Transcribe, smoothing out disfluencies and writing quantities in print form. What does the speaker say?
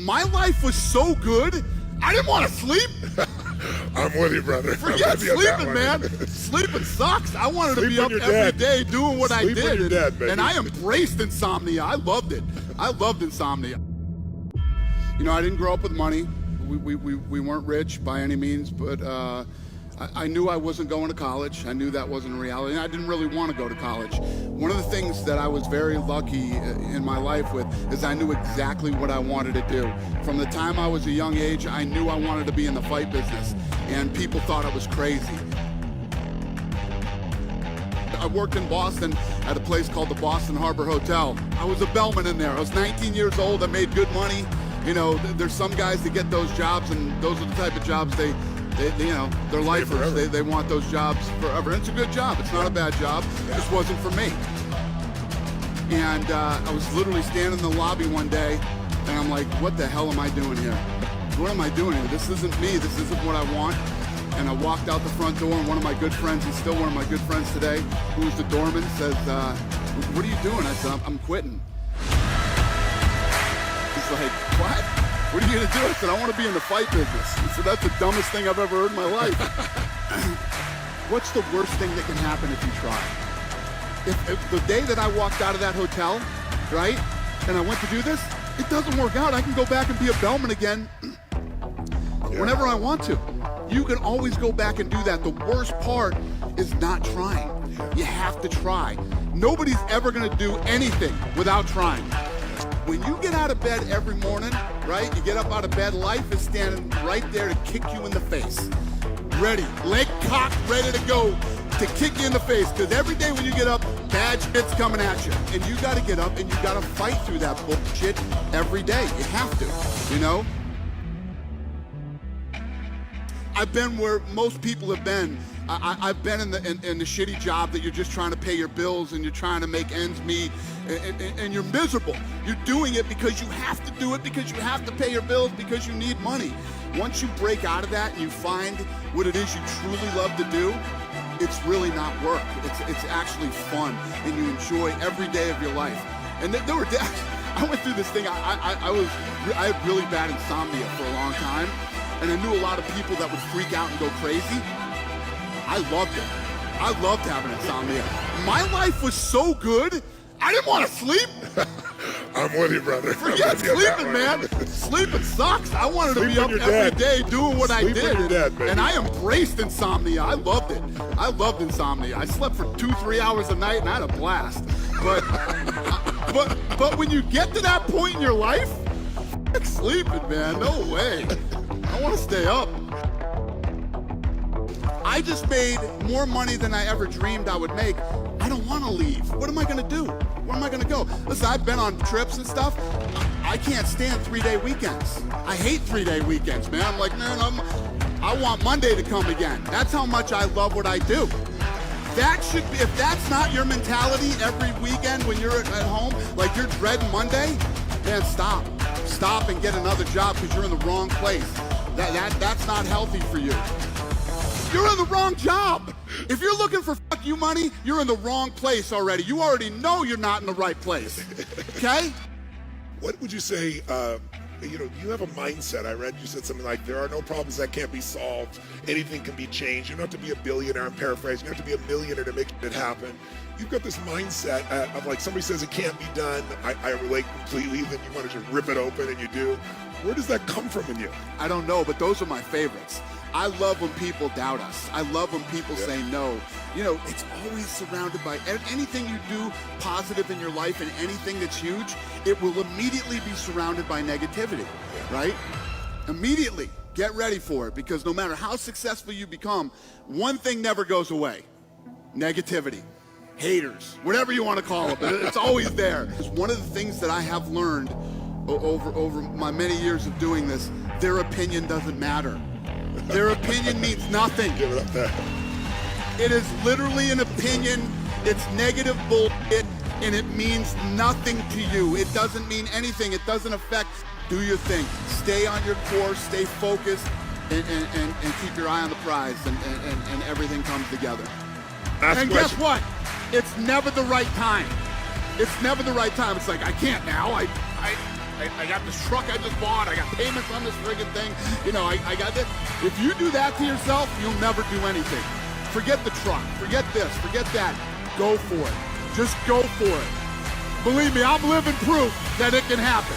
My life was so good, I didn't want to sleep. I'm with you, brother. Forget sleeping, man. Sleeping sucks. I wanted to be up every day doing what I did. And I embraced insomnia. I loved it. I loved insomnia. You know, I didn't grow up with money. We weren't rich by any means, but I knew I wasn't going to college. I knew that wasn't a reality, and I didn't really want to go to college. One of the things that I was very lucky in my life with is I knew exactly what I wanted to do. From the time I was a young age, I knew I wanted to be in the fight business, and people thought I was crazy. I worked in Boston at a place called the Boston Harbor Hotel. I was a bellman in there. I was 19 years old. I made good money. You know, there's some guys that get those jobs, and those are the type of jobs they you know, they're lifers. They want those jobs forever. And it's a good job. It's not a bad job. It just wasn't for me. And I was literally standing in the lobby one day, and I'm like, what the hell am I doing here? What am I doing here? This isn't me. This isn't what I want. And I walked out the front door, and one of my good friends, he's still one of my good friends today, who was the doorman, says, what are you doing? I said, I'm quitting. He's like, what? What are you gonna do? I said, I want to be in the fight business. He said, that's the dumbest thing I've ever heard in my life. What's the worst thing that can happen if you try? If the day that I walked out of that hotel, right, and I went to do this, it doesn't work out, I can go back and be a bellman again whenever I want to. You can always go back and do that. The worst part is not trying. You have to try. Nobody's ever gonna do anything without trying. When you get out of bed every morning, right, you get up out of bed, life is standing right there to kick you in the face. Ready, leg cocked, ready to go to kick you in the face. Because every day when you get up, bad shit's coming at you. And you gotta get up and you gotta fight through that bullshit every day. You have to, you know? I've been where most people have been. I've been in the shitty job that you're just trying to pay your bills and you're trying to make ends meet and you're miserable. You're doing it because you have to do it, because you have to pay your bills, because you need money. Once you break out of that and you find what it is you truly love to do, it's really not work. It's actually fun, and you enjoy every day of your life. And there were days, I went through this thing. I had really bad insomnia for a long time, and I knew a lot of people that would freak out and go crazy. I loved it. I loved having insomnia. My life was so good, I didn't want to sleep. I'm with you, brother. Forget sleeping, man. Sleeping sucks. I wanted to be up every day doing what I did. And I embraced insomnia. I loved it. I loved insomnia. I slept for 2-3 hours a night, and I had a blast. But when you get to that point in your life, f*** sleeping, man. No way. I want to stay up. I just made more money than I ever dreamed I would make. I don't want to leave. What am I going to do? Where am I going to go? Listen, I've been on trips and stuff. I can't stand 3-day weekends. I hate 3-day weekends, man. I'm like, man, I want Monday to come again. That's how much I love what I do. That should be, if that's not your mentality every weekend when you're at home, like you're dreading Monday, man, stop. Stop and get another job because you're in the wrong place. That's not healthy for you. You're in the wrong job. If you're looking for fuck you money, you're in the wrong place already. You already know you're not in the right place, okay? What would you say, you know, you have a mindset. I read you said something like, there are no problems that can't be solved. Anything can be changed. You don't have to be a billionaire, I'm paraphrasing. You don't have to be a millionaire to make it happen. You've got this mindset of like, somebody says it can't be done. I relate completely. Then you want to just rip it open and you do. Where does that come from in you? I don't know, but those are my favorites. I love when people doubt us. I love when people say no. You know, it's always surrounded by anything you do positive in your life and anything that's huge, it will immediately be surrounded by negativity, right? Immediately. Get ready for it, because no matter how successful you become, one thing never goes away. Negativity. Haters. Whatever you want to call it, but it's always there. It's one of the things that I have learned over my many years of doing this. Their opinion doesn't matter. Their opinion means nothing. Give it up there. It is literally an opinion. It's negative bullshit, and it means nothing to you. It doesn't mean anything. It doesn't affect. Do your thing. Stay on your course. Stay focused, and keep your eye on the prize, and everything comes together. And guess what? It's never the right time. It's never the right time. It's like, I can't now. I got this truck I just bought. I got payments on this friggin' thing. You know, I got this. If you do that to yourself, you'll never do anything. Forget the truck. Forget this. Forget that. Go for it. Just go for it. Believe me, I'm living proof that it can happen.